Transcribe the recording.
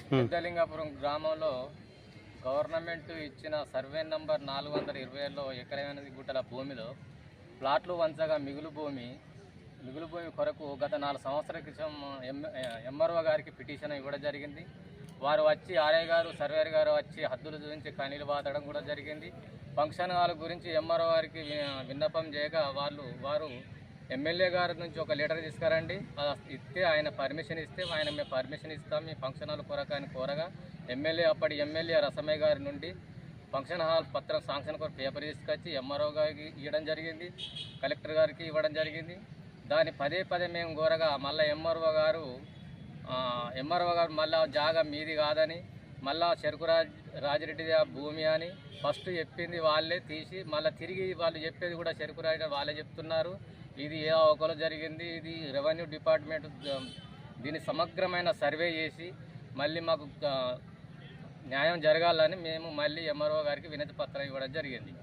పెద్దలింగాపురం గ్రామంలో గవర్నమెంట్ ఇచ్చిన survey number 420లో ఎకరం 8 గుంటల భూమిలో ప్లాట్లు వంచగా మిగులు భూమి కొరకు గత 4 సంవత్సరాల క్రితం ఎంఆర్ఓ గారికి పిటిషన్ ఇవ్వడం జరిగింది. వారు వచ్చి ఆర్ఐ గారు సర్వేర్ గారు వచ్చి హద్దులు చూపించి కనీలు బాతడం కూడా జరిగింది. ఫంక్షన్ హాల్ గురించి ఎంఆర్ఓ గారికి విన్నపం చేయగా వారు ఎమ్మెల్యే గారి నుంచి ఒక లెటర్ తీసుకురండి, ఇస్తే ఆయన పర్మిషన్ ఇస్తే మేము పర్మిషన్ ఇస్తాం మీ ఫంక్షన్ హాల్ కొరకు అని కోరగా అప్పటి ఎమ్మెల్యే రసమయ్య గారి నుండి ఫంక్షన్ హాల్ పత్రం శాంక్షన్ కొరకు పేపర్ తీసుకొచ్చి ఎంఆర్ఓ గారికి ఇవ్వడం జరిగింది, కలెక్టర్ గారికి ఇవ్వడం జరిగింది. దాన్ని పదే మేము కోరగా మళ్ళీ ఎంఆర్ఓ గారు మళ్ళీ జాగా మీది కాదని మళ్ళా చెరుకు రాజిరెడ్డి భూమి అని ఫస్ట్ చెప్పింది వాళ్ళే తీసి మళ్ళీ తిరిగి వాళ్ళు చెప్పేది కూడా చెరుకు రాజు వాళ్ళే చెప్తున్నారు. ఇది ఏ అవకలో జరిగింది, ఇది రెవెన్యూ డిపార్ట్మెంట్ దీన్ని సమగ్రమైన సర్వే చేసి మళ్ళీ మాకు న్యాయం జరగాలని మేము మళ్ళీ ఎంఆర్ఓ గారికి వినతి పత్రం ఇవ్వడం జరిగింది.